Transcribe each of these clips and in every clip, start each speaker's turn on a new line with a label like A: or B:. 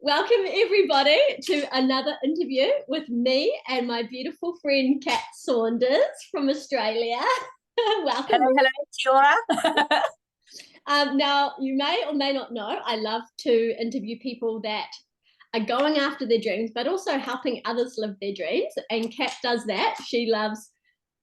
A: Welcome everybody to another interview with me and my beautiful friend Kat Saunders from Australia. Welcome.
B: Hello, Tiora.
A: Now, you may or may not know, I love to interview people that are going after their dreams, but also helping others live their dreams. And Kat does that. She loves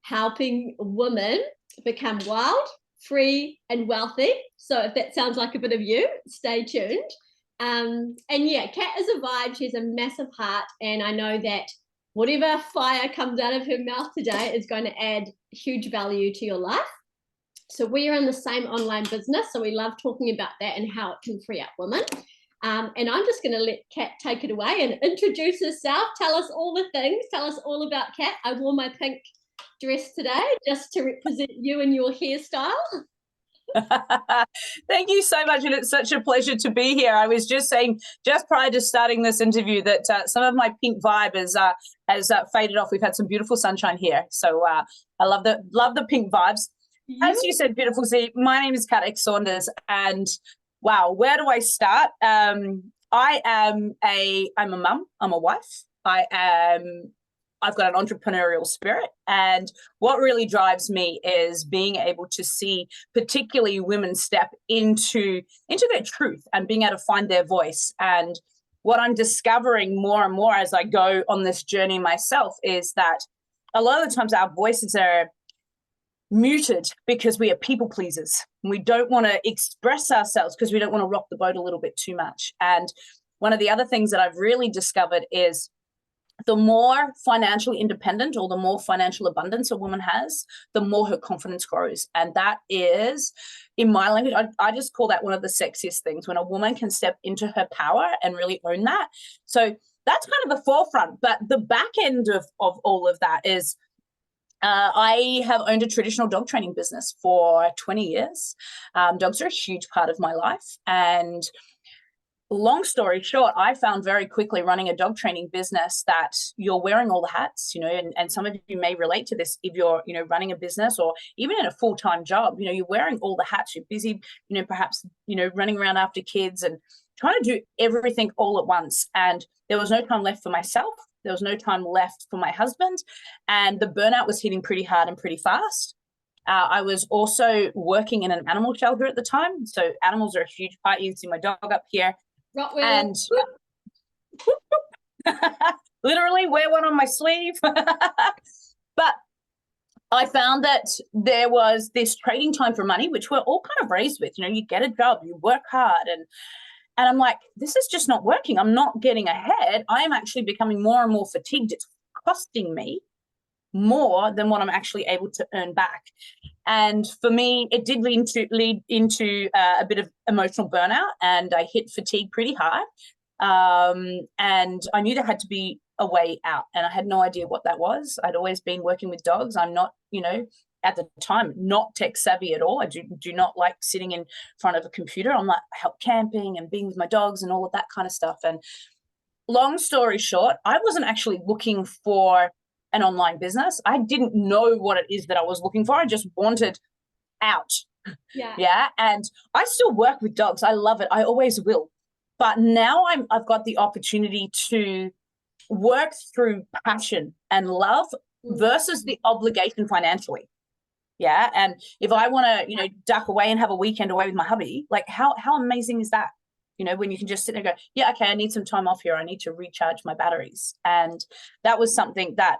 A: helping women become wild, free, and wealthy. So if that sounds like a bit of you, stay tuned. And yeah, Kat is a vibe. She's a massive heart, and I know that whatever fire comes out of her mouth today is going to add huge value to your life. So we are in the same online business, so we love talking about that and how it can free up women. And I'm just going to let Kat take it away and introduce herself. Tell us all the things. Tell us all about Kat. I wore my pink dress today just to represent you and your hairstyle.
B: Thank you so much, and it's such a pleasure to be here. I was just saying, just prior to starting this interview, that some of my pink vibe has faded off. We've had some beautiful sunshine here, so I love the pink vibes. As you said, beautiful Z, my name is Kat Saunders, and wow, where do I start? I'm a mum, I'm a wife, I've got an entrepreneurial spirit, and what really drives me is being able to see particularly women step into their truth and being able to find their voice. And what I'm discovering more and more as I go on this journey myself is that a lot of the times our voices are muted because we are people pleasers. We don't want to express ourselves because we don't want to rock the boat a little bit too much. And one of the other things that I've really discovered is the more financially independent or the more financial abundance a woman has, the more her confidence grows. And that is, in my language, I just call that one of the sexiest things, when a woman can step into her power and really own that. So that's kind of the forefront. But the back end of all of that is I have owned a traditional dog training business for 20 years. Dogs are a huge part of my life. And long story short, I found very quickly running a dog training business that you're wearing all the hats, and some of you may relate to this if you're, running a business or even in a full-time job, you're wearing all the hats, you're busy, perhaps, running around after kids and trying to do everything all at once. And there was no time left for myself. There was no time left for my husband. And the burnout was hitting pretty hard and pretty fast. I was also working in an animal shelter at the time. So animals are a huge part. You can see my dog up here. And literally wear one on my sleeve. But I found that there was this trading time for money, which we're all kind of raised with. You get a job, you work hard, and I'm like, this is just not working. I'm not getting ahead. I am actually becoming more and more fatigued. It's costing me more than what I'm actually able to earn back. And for me, it did lead into a bit of emotional burnout, and I hit fatigue pretty hard. And I knew there had to be a way out, and I had no idea what that was. I'd always been working with dogs. I'm not, at the time, not tech savvy at all. I do not like sitting in front of a computer. I'm like, I help camping and being with my dogs and all of that kind of stuff. And long story short, I wasn't actually looking for an online business. I didn't know what it is that I was looking for. I just wanted out. Yeah. And I still work with dogs. I love it. I always will. But now I've got the opportunity to work through passion and love versus the obligation financially. Yeah. And if I want to, duck away and have a weekend away with my hubby, like how amazing is that? When you can just sit there and go, yeah, okay, I need some time off here. I need to recharge my batteries. And that was something that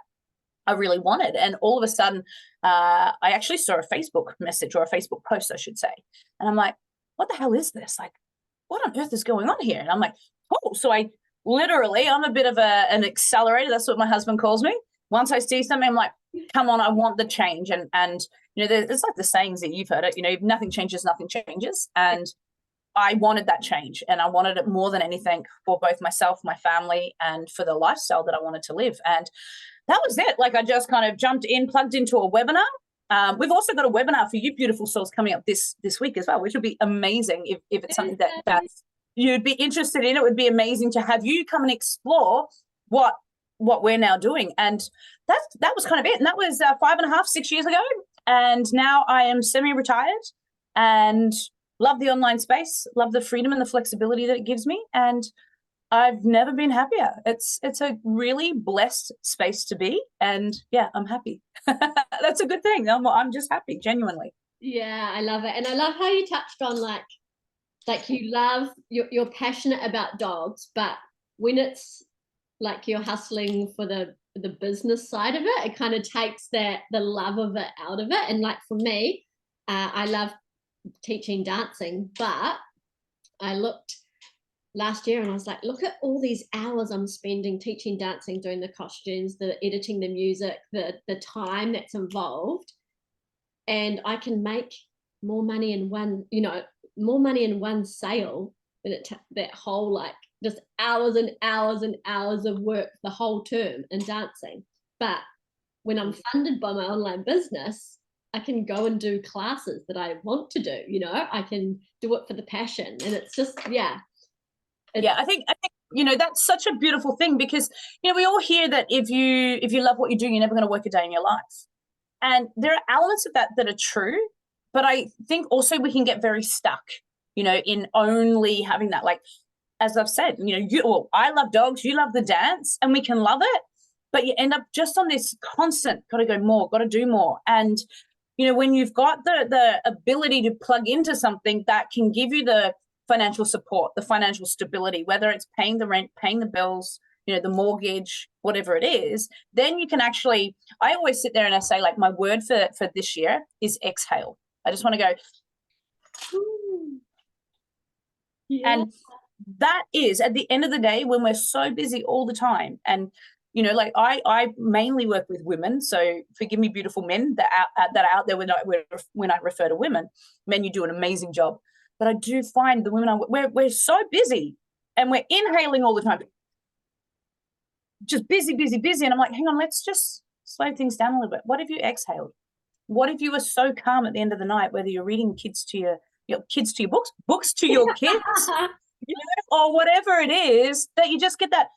B: I really wanted. And all of a sudden, I actually saw a Facebook message, or a Facebook post, I should say. And I'm like, what the hell is this? Like, what on earth is going on here? And I'm like, oh, so I'm a bit of an accelerator. That's what my husband calls me. Once I see something, I'm like, come on, I want the change. And it's like the sayings that you've heard it, if nothing changes, nothing changes. And I wanted that change, and I wanted it more than anything for both myself, my family, and for the lifestyle that I wanted to live. And that was it. Like, I just kind of jumped in, plugged into a webinar. We've also got a webinar for you beautiful souls coming up this week as well, which would be amazing if it's something that you'd be interested in. It would be amazing to have you come and explore what we're now doing. And that was kind of it. And that was 5.5, 6 years ago. And now I am semi-retired and love the online space, love the freedom and the flexibility that it gives me. And I've never been happier. It's a really blessed space to be, and yeah, I'm happy. That's a good thing. I'm just happy, genuinely.
A: Yeah, I love it. And I love how you touched on like you love you're passionate about dogs, but when it's like you're hustling for the business side of it, it kind of takes the love of it out of it. And like for me, I love teaching dancing, but I looked last year and I was like, look at all these hours I'm spending teaching dancing, doing the costumes, the editing the music, the time that's involved, and I can make more money in one, more money in one sale than that whole like just hours and hours and hours of work the whole term in dancing. But when I'm funded by my online business, I can go and do classes that I want to do. I can do it for the passion, and it's just
B: Yeah, I think that's such a beautiful thing, because we all hear that if you love what you do, you're never going to work a day in your life. And there are elements of that that are true, but I think also we can get very stuck, in only having that. Like, as I've said, I love dogs, you love the dance, and we can love it, but you end up just on this constant, got to go more, got to do more. And, when you've got the ability to plug into something that can give you the financial support, the financial stability, whether it's paying the rent, paying the bills, the mortgage, whatever it is, then you can actually, I always sit there and I say, like, my word for this year is exhale. I just want to go.
A: yeah.
B: And that is, at the end of the day, when we're so busy all the time, and like I mainly work with women, so forgive me, beautiful men that are out there when I refer to women. Men, you do an amazing job, but I do find the women we're so busy and we're inhaling all the time, just busy, and I'm like, hang on, let's just slow things down a little bit. What if you exhaled? What if you were so calm at the end of the night, whether you're reading kids to your kids to your books to your kids, or whatever it is, that you just get that.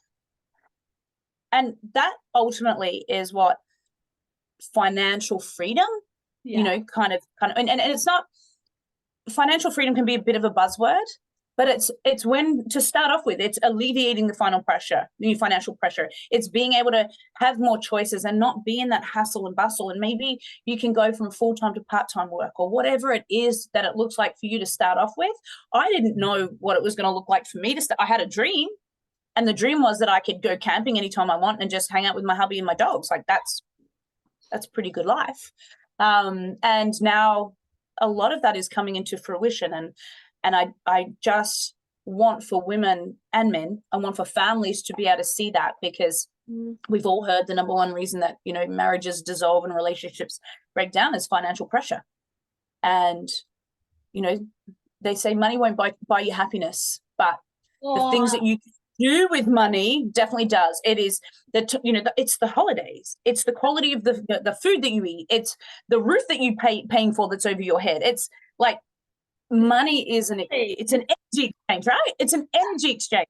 B: And that ultimately is what financial freedom, kind of, and it's not, financial freedom can be a bit of a buzzword, but it's when, to start off with, it's alleviating the financial pressure. It's being able to have more choices and not be in that hustle and bustle. And maybe you can go from full-time to part-time work, or whatever it is that it looks like for you to start off with. I didn't know what it was going to look like for me to start. I had a dream, and the dream was that I could go camping anytime I want and just hang out with my hubby and my dogs. Like, that's pretty good life. And now a lot of that is coming into fruition, and I just want for women and men, I want for families to be able to see that, because we've all heard the number one reason that marriages dissolve and relationships break down is financial pressure. And they say money won't buy you happiness, but the things that you do with money definitely does. It is it's the holidays, it's the quality of the food that you eat, it's the roof that you paying for that's over your head. It's like, money is it's an energy exchange, right? It's an energy exchange.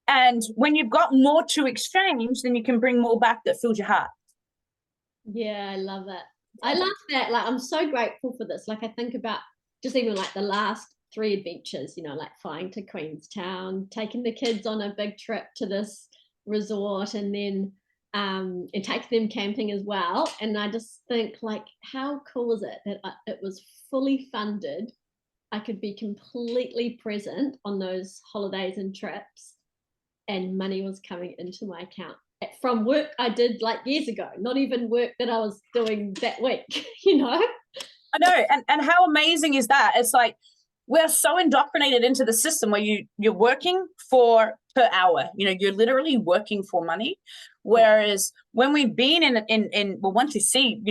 B: And when you've got more to exchange, then you can bring more back that fills your heart.
A: Yeah, I love it. I love that. Like, I'm so grateful for this. Like, I think about just even like the last 3 adventures, like flying to Queenstown, taking the kids on a big trip to this resort, and then and take them camping as well. And I just think, like, how cool is it that it was fully funded? I could be completely present on those holidays and trips, and money was coming into my account from work I did like years ago, not even work that I was doing that week.
B: I know, and how amazing is that? It's like, we're so indoctrinated into the system where you're working for per hour. You're literally working for money. Whereas when we've been well, once you see,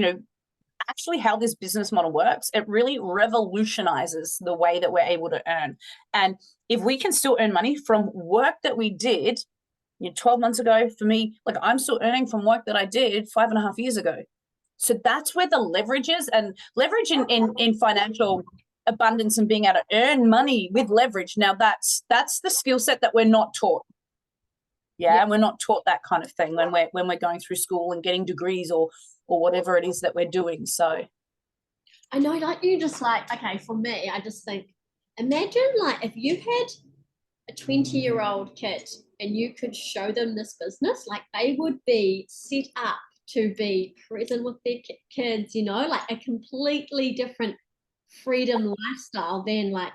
B: actually how this business model works, it really revolutionizes the way that we're able to earn. And if we can still earn money from work that we did 12 months ago, for me, like, I'm still earning from work that I did 5.5 years ago. So that's where the leverage is, and leverage in financial abundance and being able to earn money with leverage. Now that's the skill set that we're not taught. Yeah, and we're not taught that kind of thing when we're going through school and getting degrees or whatever it is that we're doing. So
A: I know, like, you just like, okay, for me, I just think, imagine like if you had a 20-year-old kid and you could show them this business, like they would be set up to be present with their kids, you know, like a completely different freedom lifestyle than like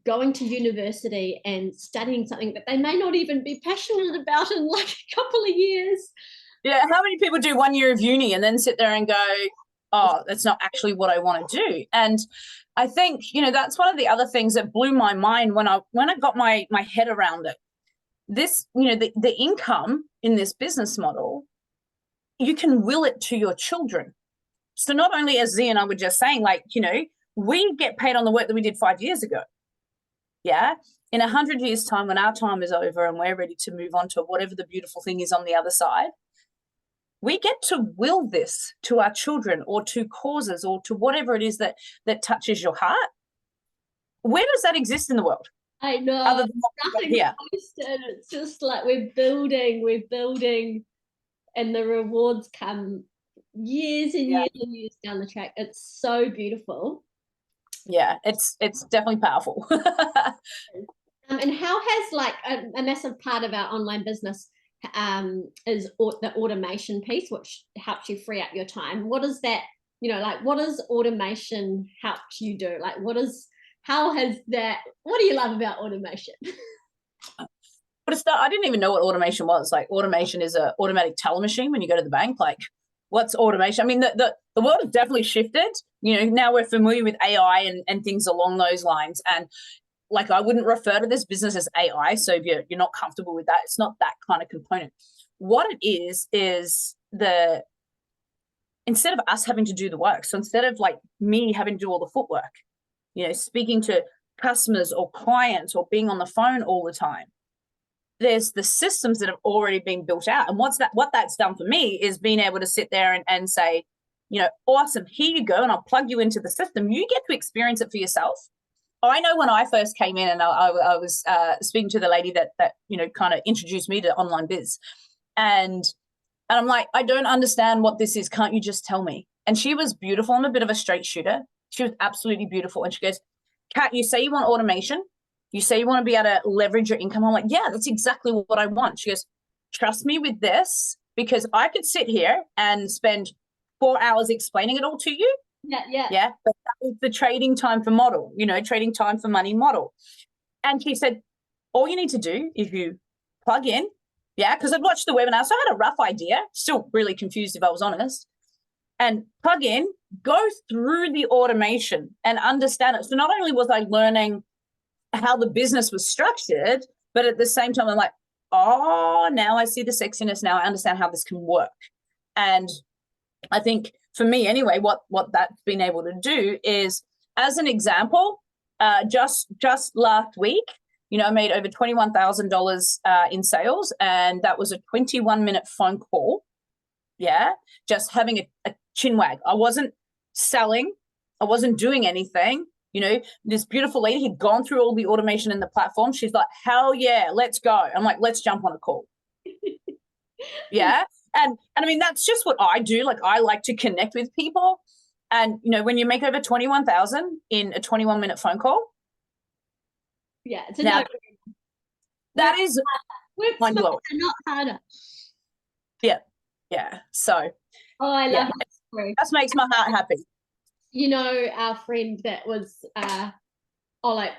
A: going to university and studying something that they may not even be passionate about in like a couple of years.
B: Yeah, how many people do 1 year of uni and then sit there and go, oh, that's not actually what I want to do? And I think, you know, that's one of the other things that blew my mind when I got my head around it. This, you know, the income in this business model, you can will it to your children. So not only, as Z and I were just saying, like, you know, we get paid on the work that we did 5 years ago. Yeah. In 100 years' time, when our time is over and we're ready to move on to whatever the beautiful thing is on the other side, we get to will this to our children or to causes or to whatever it is that touches your heart. Where does that exist in the world?
A: I know.
B: Other than
A: nothing
B: here.
A: Posted. It's just like we're building, and the rewards come years and years and years down the track. It's so beautiful.
B: Yeah, it's definitely powerful.
A: And how has like a massive part of our online business is the automation piece, which helps you free up your time. What is that, you know, like what does automation help you do? Like how has that, what do you love about automation?
B: But I didn't even know what automation was. Like automation is an automatic teller machine when you go to the bank. Like what's automation? I mean, the world has definitely shifted. You know, now we're familiar with AI and things along those lines. And like, I wouldn't refer to this business as AI. So if you're not comfortable with that, it's not that kind of component. What it is instead of us having to do the work, so instead of like me having to do all the footwork, you know, speaking to customers or clients or being on the phone all the time, there's the systems that have already been built out. And what that's done for me is being able to sit there and say, you know, awesome, here you go, and I'll plug you into the system. You get to experience it for yourself. I know when I first came in and I was speaking to the lady that you know, kind of introduced me to online biz, and I'm like, I don't understand what this is. Can't you just tell me? And she was beautiful. I'm a bit of a straight shooter. She was absolutely beautiful. And she goes, Kat, you say you want automation. You say you want to be able to leverage your income. I'm like, yeah, that's exactly what I want. She goes, trust me with this, because I could sit here and spend 4 hours explaining it all to you. Yeah. But that was the trading time for model, you know, trading time for money model. And she said, all you need to do is you plug in. Yeah. Because I'd watched the webinar. So I had a rough idea, still really confused if I was honest. And plug in, go through the automation and understand it. So not only was I learning how the business was structured, but at the same time, I'm like, oh, now I see the sexiness. Now I understand how this can work. And I think for me anyway, what that's been able to do is, as an example, just last week, you know, I made over $21,000 in sales, and that was a 21-minute phone call. Yeah, just having a chin wag. I wasn't selling. I wasn't doing anything. You know, this beautiful lady had gone through all the automation in the platform. She's like, hell yeah, let's go. I'm like, let's jump on a call. Yeah. And I mean, that's just what I do. Like, I like to connect with people. And, you know, when you make over 21,000 in a 21-minute phone call.
A: Yeah. It's
B: that is
A: mind blowing. Not harder.
B: Yeah. Yeah. So.
A: Oh, I love that story.
B: That makes my heart happy.
A: You know, our friend that was,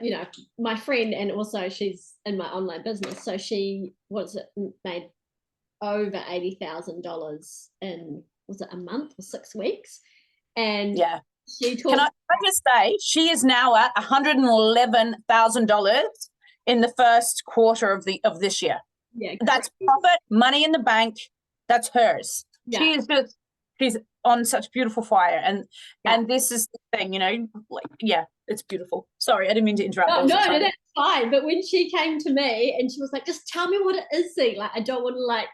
A: you know, my friend, and also she's in my online business. So she made over $80,000 in, was it a month or 6 weeks? And
B: yeah,
A: she talked.
B: Can I just say, she is now at $111,000 in the first quarter of this year.
A: Yeah,
B: that's profit, money in the bank. That's hers.
A: Yeah.
B: She's on such beautiful fire, and this is the thing, you know, like, yeah, it's beautiful. Sorry, I didn't mean to interrupt.
A: No, that's fine. But when she came to me and she was like, just tell me what it is, Z. Like, I don't want to, like,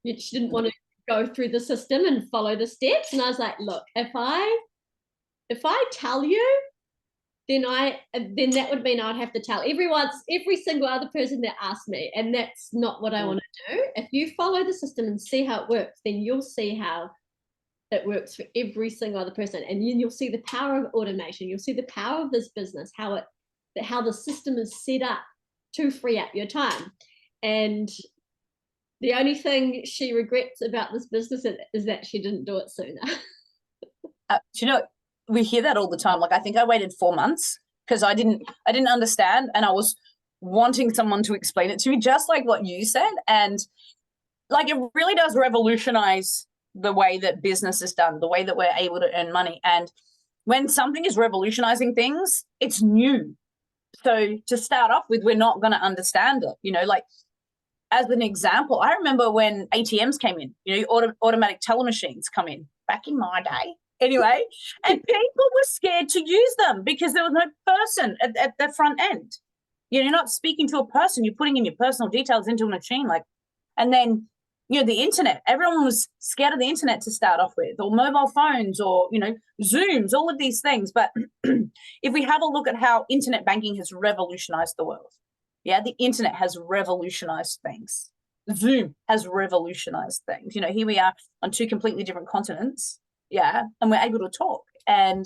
A: she didn't want to go through the system and follow the steps. And I was like, look, if I tell you, then that would mean I'd have to tell every single other person that asked me, and that's not what I want to do. If you follow the system and see how it works, then you'll see how it works for every single other person, and then you'll see the power of automation. You'll see the power of this business, how how the system is set up to free up your time. And the only thing she regrets about this business is that she didn't do it sooner.
B: You know, we hear that all the time. Like, I think I waited 4 months because I didn't understand, and I was wanting someone to explain it to me, just like what you said. And like, it really does revolutionize the way that business is done, the way that we're able to earn money. And when something is revolutionizing things, it's new. So to start off with, we're not going to understand it. You know, like, as an example, I remember when ATMs came in, you know, automatic teller machines come in back in my day. Anyway, and people were scared to use them because there was no person at the front end. You know, you're not speaking to a person, you're putting in your personal details into a machine. Like, and then, you know, the internet, everyone was scared of the internet to start off with, or mobile phones, or, you know, Zooms, all of these things. But if we have a look at how internet banking has revolutionized the world, yeah, the internet has revolutionized things. Zoom has revolutionized things. You know, here we are on 2 completely different continents, yeah, and we're able to talk. And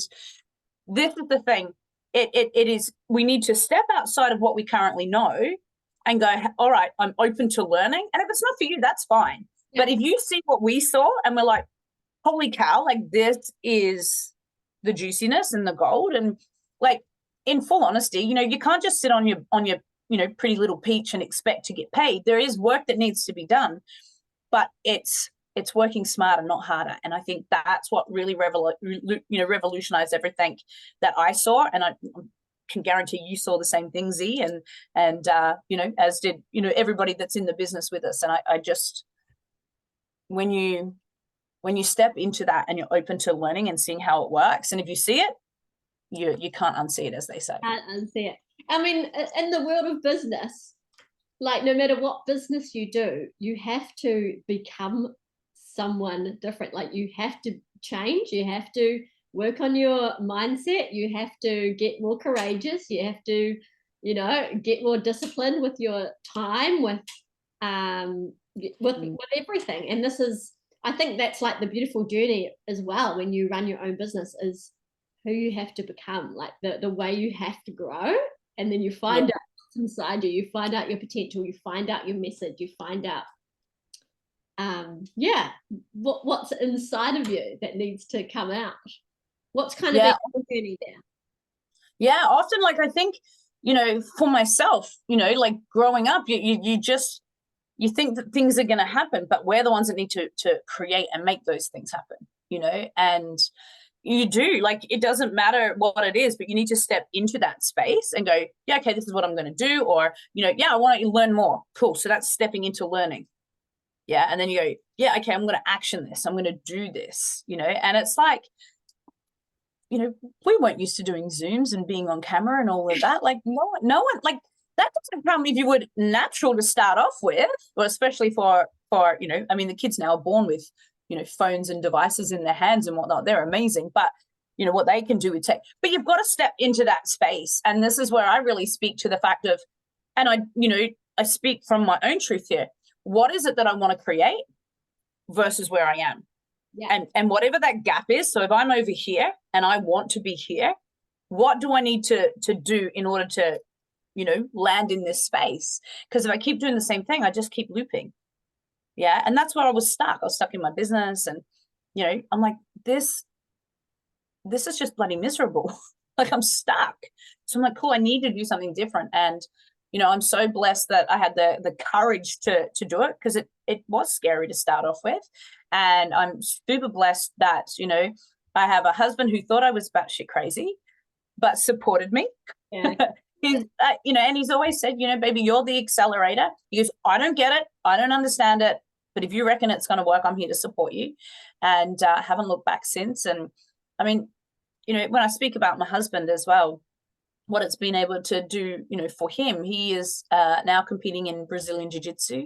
B: this is the thing. It is, we need to step outside of what we currently know and go, all right, I'm open to learning. And if it's not for you, that's fine. Yeah. But if you see what we saw and we're like, holy cow, like, this is the juiciness and the gold. And like, in full honesty, you know, you can't just sit on your you know, pretty little peach and expect to get paid. There is work that needs to be done, but it's working smarter, not harder. And I think that's what really revolutionized everything that I saw. And I can guarantee you saw the same thing, Z, and you know, as did, you know, everybody that's in the business with us. And I just, when you step into that and you're open to learning and seeing how it works, and if you see it, you can't unsee it, as they say.
A: Can't unsee it. I mean, in the world of business, like, no matter what business you do, you have to become someone different. Like, you have to change, you have to work on your mindset, you have to get more courageous, you have to, you know, get more disciplined with your time, with everything. And this is, I think that's like the beautiful journey as well when you run your own business, is who you have to become, like the way you have to grow. And then you find out what's inside you, you find out your potential, you find out your message, you find out what's inside of you that needs to come out. What's kind of the journey there?
B: Yeah, often, like, I think, you know, for myself, you know, like, growing up, you think that things are going to happen, but we're the ones that need to create and make those things happen, you know. And you do, like, it doesn't matter what it is, but you need to step into that space and go, yeah, okay, this is what I'm going to do. Or, you know, yeah, I want to learn more. Cool. So that's stepping into learning. Yeah. And then you go, yeah, okay, I'm going to action this. I'm going to do this, you know. And it's like, you know, we weren't used to doing Zooms and being on camera and all of that. Like, no one, like, that doesn't come, if you would, natural to start off with, or especially for, you know, I mean, the kids now are born with, you know, phones and devices in their hands and whatnot. They're amazing, but, you know, what they can do with tech. But you've got to step into that space. And this is where I really speak to the fact of, and I speak from my own truth here. What is it that I want to create versus where I am? Yeah. And whatever that gap is. So if I'm over here and I want to be here, what do I need to do in order to, you know, land in this space? Because if I keep doing the same thing, I just keep looping. Yeah. And that's where I was stuck. I was stuck in my business, and, you know, I'm like, this is just bloody miserable. Like, I'm stuck. So I'm like, cool, I need to do something different. And, you know, I'm so blessed that I had the courage to do it, because it was scary to start off with. And I'm super blessed that, you know, I have a husband who thought I was batshit crazy, but supported me. Yeah. He's, you know, and he's always said, you know, baby, you're the accelerator. He goes, I don't get it, I don't understand it, but if you reckon it's going to work, I'm here to support you. And haven't looked back since. And I mean, you know, when I speak about my husband as well, what it's been able to do, you know, for him, he is now competing in Brazilian Jiu-Jitsu,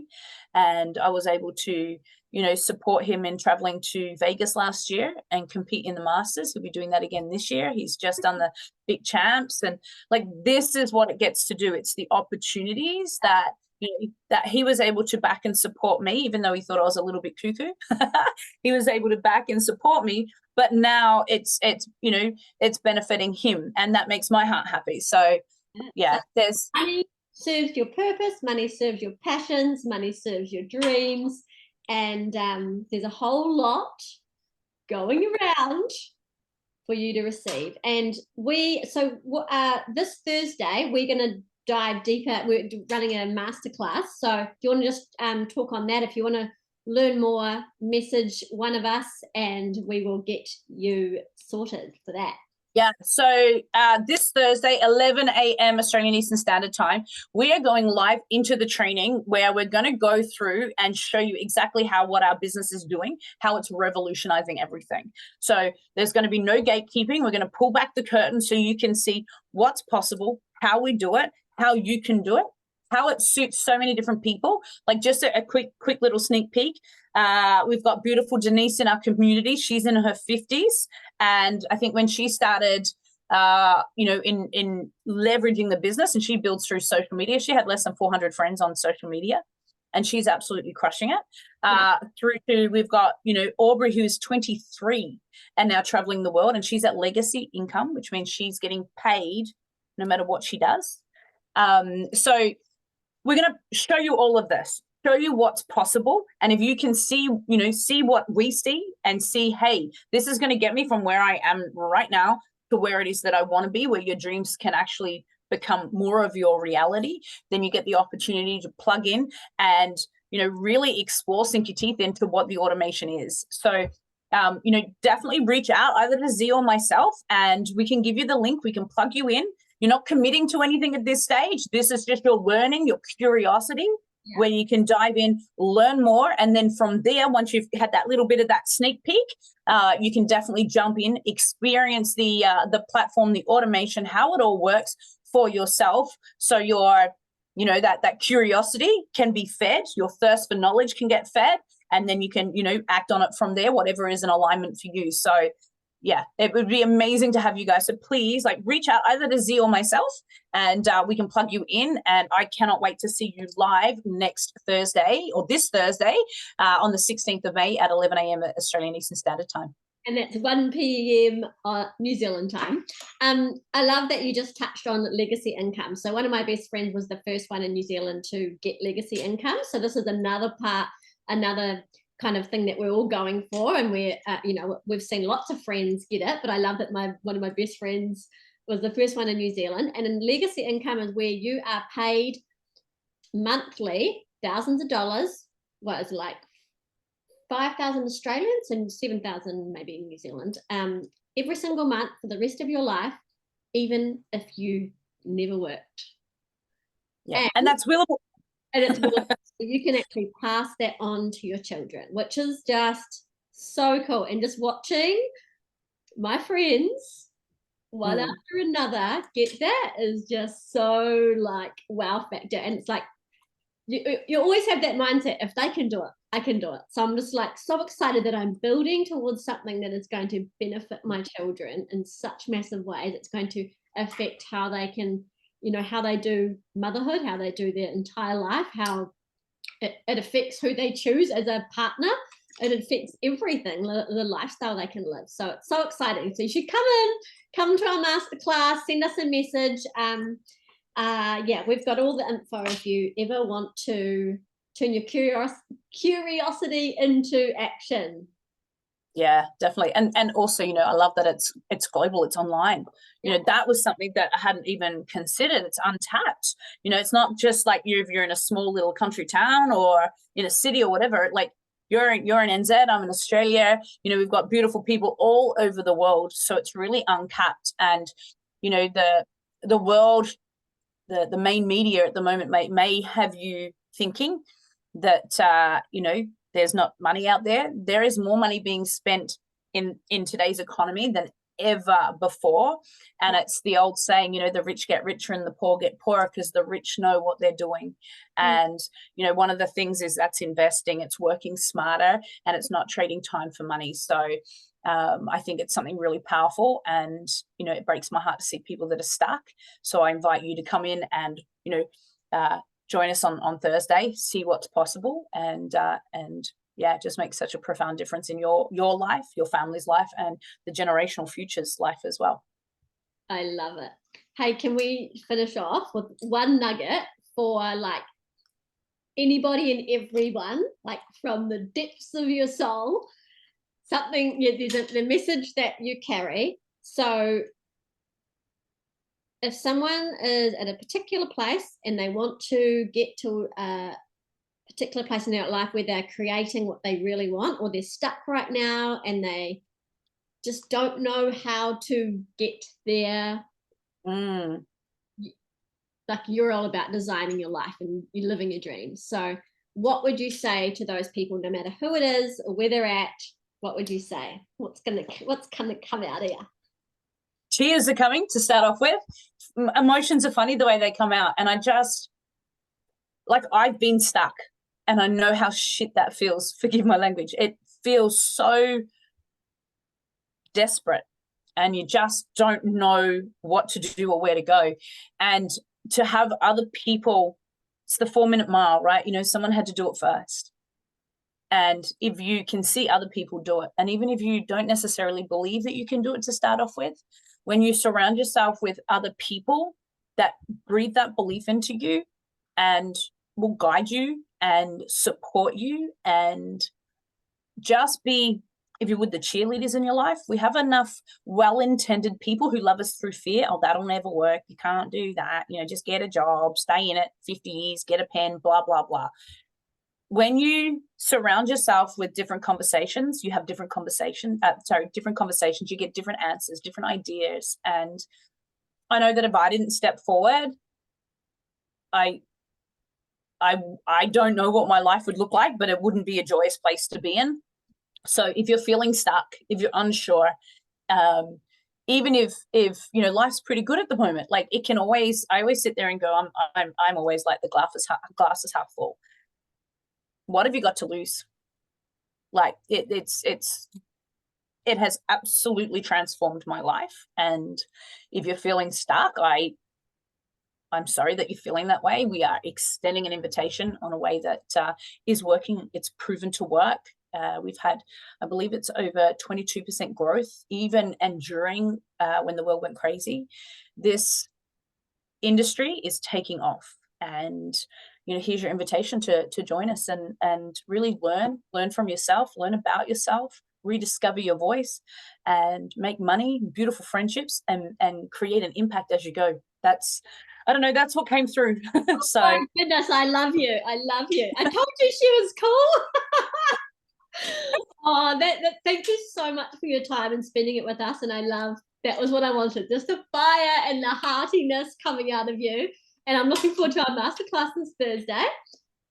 B: and I was able to, you know, support him in traveling to Vegas last year and compete in the Masters. He'll be doing that again this year. He's just done the big champs, and like, this is what it gets to do. It's the opportunities that, you know, that he was able to back and support me, even though he thought I was a little bit cuckoo. He was able to back and support me, but now it's you know, it's benefiting him, and that makes my heart happy. So Yeah, there's
A: money serves your purpose, money serves your passions, money serves your dreams, and there's a whole lot going around for you to receive. And this Thursday we're going to dive deeper. We're running a masterclass, so if you want to just talk on that, if you want to learn more, message one of us and we will get you sorted for that.
B: Yeah, so this Thursday, 11 a.m. Australian Eastern Standard Time, we are going live into the training where we're going to go through and show you exactly what our business is doing, how it's revolutionizing everything. So there's going to be no gatekeeping. We're going to pull back the curtain so you can see what's possible, how we do it, how you can do it, how it suits so many different people. Like just a quick little sneak peek. We've got beautiful Denise in our community. She's in her 50s. And I think when she started, in leveraging the business, and she builds through social media, she had less than 400 friends on social media, and she's absolutely crushing it. Through to, we've got, Aubrey, who's 23 and now traveling the world, and she's at legacy income, which means she's getting paid no matter what she does. So we're going to show you all of this, show you what's possible. And if you can see what we see and see, hey, this is going to get me from where I am right now to where it is that I want to be, where your dreams can actually become more of your reality, then you get the opportunity to plug in and, really explore, sink your teeth into what the automation is. So, definitely reach out either to Z or myself, and we can give you the link. We can plug you in. You're not committing to anything at this stage. This is just your learning, your curiosity, where you can dive in, learn more. And then from there, once you've had that little bit of that sneak peek, you can definitely jump in, experience the platform, the automation, how it all works for yourself. So your, that curiosity can be fed, your thirst for knowledge can get fed, and then you can, act on it from there, whatever is an alignment for you. So yeah, it would be amazing to have you guys. So please, reach out either to Z or myself, and we can plug you in. And I cannot wait to see you live next Thursday, or this Thursday, on the 16th of May at 11 a.m. Australian Eastern Standard Time.
A: And that's 1 p.m. New Zealand time. I love that you just touched on legacy income. So one of my best friends was the first one in New Zealand to get legacy income. So this is another kind of thing that we're all going for, and we've seen lots of friends get it, but I love that one of my best friends was the first one in New Zealand. And in legacy income is where you are paid monthly thousands of dollars, what is it, like 5,000 Australians and 7,000 maybe in New Zealand, every single month for the rest of your life, even if you never worked.
B: Yeah, and that's willable.
A: And it's you can actually pass that on to your children, which is just so cool. And just watching my friends one after another get that is just so wow factor. And it's you always have that mindset, if they can do it, I can do it. So I'm just so excited that I'm building towards something that is going to benefit my children in such massive ways. It's going to affect how they can, how they do motherhood, how they do their entire life, how it affects who they choose as a partner. It affects everything, the lifestyle they can live. So it's so exciting. So you should come to our masterclass, send us a message. We've got all the info if you ever want to turn your curiosity into action.
B: Yeah, definitely. And also, I love that it's global, it's online. That was something that I hadn't even considered. It's untapped. It's not just like if you're in a small little country town or in a city or whatever, you're in NZ, I'm in Australia, we've got beautiful people all over the world. So it's really uncapped. And, the world, the main media at the moment may have you thinking that, there's not money out there. There is more money being spent in today's economy than ever before. And it's the old saying, the rich get richer and the poor get poorer because the rich know what they're doing. And, one of the things is that's investing, it's working smarter, and it's not trading time for money. So I think it's something really powerful, and, it breaks my heart to see people that are stuck. So I invite you to come in and, join us on Thursday, see what's possible, and just make such a profound difference in your life, your family's life, and the generational future's life as well.
A: I love it. hey, can we finish off with one nugget for like anybody and everyone, like from the depths of your soul, something, there's the message that you carry. So if someone is at a particular place and they want to get to a particular place in their life where they're creating what they really want, or they're stuck right now and they just don't know how to get there, like you're all about designing your life and you're living your dreams. So what would you say to those people, no matter who it is or where they're at? What would you say? What's gonna come out of you?
B: Tears are coming to start off with. Emotions are funny the way they come out, and I just, like, I've been stuck and I know how shit that feels. Forgive my language. It feels so desperate and you just don't know what to do or where to go. And to have other people, it's the 4-minute mile, right? You know, someone had to do it first. And if you can see other people do it, and even if you don't necessarily believe that you can do it to start off with, when you surround yourself with other people that breathe that belief into you and will guide you and support you and just be, if you would, the cheerleaders in your life. We have enough well-intended people who love us through fear. Oh, that'll never work. You can't do that. You know, just get a job, stay in it 50 years, get a pen, blah, blah, blah. When you surround yourself with different conversations, you have different conversations, you get different answers, different ideas. And I know that if I didn't step forward, I don't know what my life would look like, but it wouldn't be a joyous place to be in. So if you're feeling stuck, if you're unsure, even if you know life's pretty good at the moment, like it can always, I always sit there and go, I'm always like the glass is half full. What have you got to lose? Like it has absolutely transformed my life. And if you're feeling stuck, I'm sorry that you're feeling that way. We are extending an invitation on a way that is working. It's proven to work. We've had, I believe it's over 22% growth, even and during when the world went crazy. This industry is taking off. And you know, here's your invitation to join us and really learn from yourself, learn about yourself, rediscover your voice, and make money, beautiful friendships, and create an impact as you go. That's, I don't know, that's what came through. So,
A: oh my goodness, I love you. I love you. I told you she was cool. Oh, thank you so much for your time and spending it with us. And I love, that was what I wanted, just the fire and the heartiness coming out of you. And I'm looking forward to our masterclass this Thursday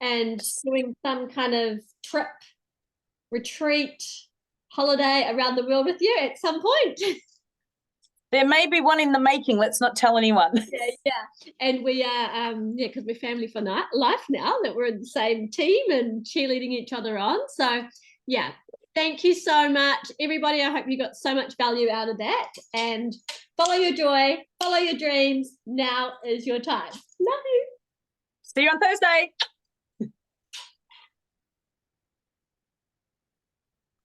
A: and doing some kind of trip, retreat, holiday around the world with you at some point.
B: There may be one in the making. Let's not tell anyone.
A: Yeah. And we are, because we're family for life now, that we're in the same team and cheerleading each other on. So, yeah, thank you so much, everybody. I hope you got so much value out of that. And follow your joy, follow your dreams. Now is your time. Love you.
B: See you on Thursday.